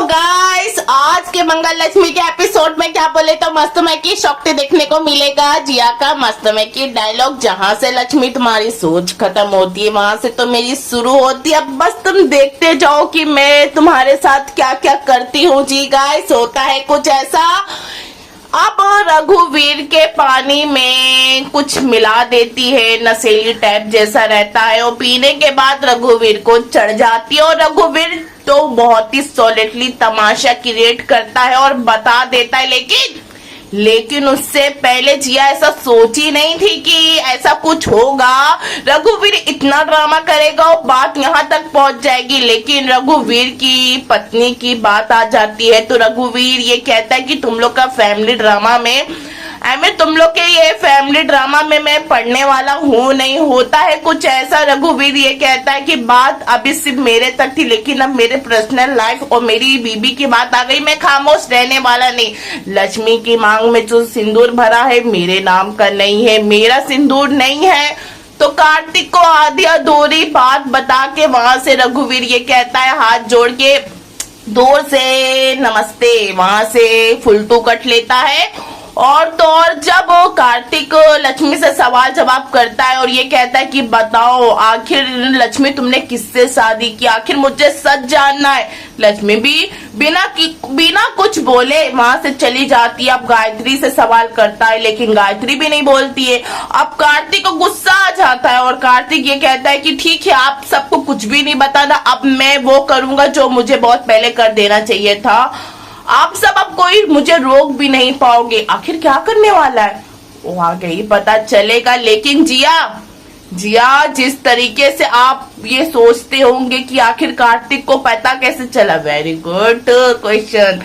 Guys, आज के मंगल लक्ष्मी के एपिसोड में क्या बोले तो मस्तमैकी शक्ति देखने को मिलेगा। जिया का मस्तमैकी डायलॉग, जहाँ से लक्ष्मी तुम्हारी सोच खत्म होती है वहां से तो मेरी शुरू होती है। अब बस तुम देखते जाओ कि मैं तुम्हारे साथ क्या क्या करती हूँ। जी गाइस, होता है कुछ ऐसा। अब रघुवीर के पानी में कुछ मिला देती है, नशीली टाइप जैसा रहता है, और पीने के बाद रघुवीर को चढ़ जाती है। और रघुवीर तो बहुत ही सॉलिडली तमाशा क्रिएट करता है और बता देता है, लेकिन उससे पहले जिया ऐसा सोची नहीं थी कि ऐसा कुछ होगा। रघुवीर इतना ड्रामा करेगा और बात यहाँ तक पहुंच जाएगी, लेकिन रघुवीर की पत्नी की बात आ जाती है। तो रघुवीर ये कहता है कि तुम लोग का फैमिली ड्रामा में तुम लोग के ये फैमिली ड्रामा में मैं पढ़ने वाला हूँ नहीं। होता है कुछ ऐसा। रघुवीर ये कहता है कि बात अभी सिर्फ मेरे तक थी, लेकिन अब मेरे पर्सनल लाइफ और मेरी बीबी की बात आ गई, मैं खामोश रहने वाला नहीं। लक्ष्मी की मांग में जो सिंदूर भरा है मेरे नाम का नहीं है, मेरा सिंदूर नहीं है। तो कार्तिक को आधी अधूरी बात बता के वहां से रघुवीर ये कहता है, हाथ जोड़ के दूर से नमस्ते वहां से फुलटू कट लेता है। और तो और जब कार्तिक लक्ष्मी से सवाल जवाब करता है और ये कहता है कि बताओ आखिर लक्ष्मी तुमने किससे शादी की, आखिर मुझे सच जानना है। लक्ष्मी भी बिना कुछ बोले वहां से चली जाती है। अब गायत्री से सवाल करता है, लेकिन गायत्री भी नहीं बोलती है। अब कार्तिक को गुस्सा आ जाता है और कार्तिक ये कहता है कि ठीक है, आप सबको कुछ भी नहीं बताना, अब मैं वो करूंगा जो मुझे बहुत पहले कर देना चाहिए था। आप सब अब कोई मुझे रोक भी नहीं पाओगे। आखिर क्या करने वाला है वो आगे ही पता चलेगा। लेकिन जिया जिस तरीके से आप ये सोचते होंगे कि आखिर कार्तिक को पता कैसे चला, वेरी गुड क्वेश्चन।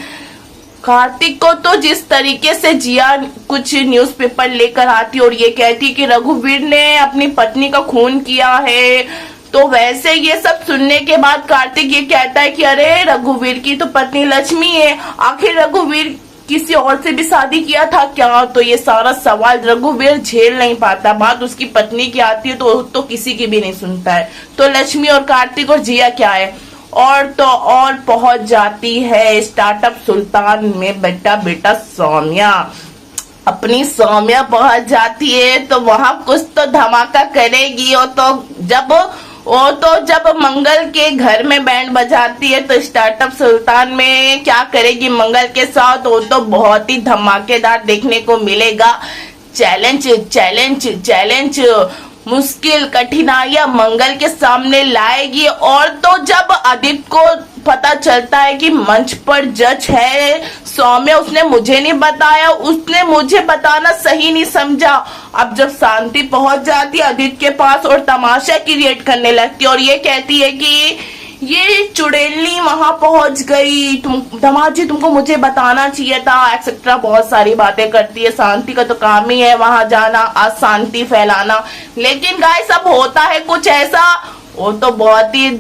कार्तिक को तो जिस तरीके से जिया कुछ न्यूज़पेपर लेकर आती और ये कहती कि रघुवीर ने अपनी पत्नी का खून किया है, तो वैसे ये सब सुनने के बाद कार्तिक ये कहता है कि अरे रघुवीर की तो पत्नी लक्ष्मी है, आखिर रघुवीर किसी और से भी शादी किया था क्या। तो ये सारा सवाल रघुवीर झेल नहीं पाता। बात उसकी पत्नी की आती है तो किसी की भी नहीं सुनता है। तो लक्ष्मी और कार्तिक और जिया क्या है, और तो और पहुंच जाती है स्टार्टअप सुल्तान में बेटा सौम्या। अपनी सौम्या पहुंच जाती है तो वहां कुछ तो धमाका करेगी। और तो जब मंगल के घर में बैंड बजाती है तो स्टार्टअप सुल्तान में क्या करेगी मंगल के साथ, वो तो बहुत ही धमाकेदार देखने को मिलेगा। चैलेंज मुश्किल कठिनाइयां मंगल के सामने लाएगी। और तो जब आदित्य को पता चलता है कि मंच पर जज है सौम्या, उसने मुझे नहीं बताया, उसने मुझे बताना सही नहीं समझा। अब जब शांति पहुंच जाती है आदित्य के पास और तमाशा क्रिएट करने लगती है और ये कहती है कि ये चुड़ैली वहां पहुंच गई, दमाजी तुमको मुझे बताना चाहिए था, एक्सेट्रा बहुत सारी बातें करती है। शांति का तो काम ही है वहां जाना, अशांति फैलाना। लेकिन गाइस अब होता है कुछ ऐसा, वो तो बहुत ही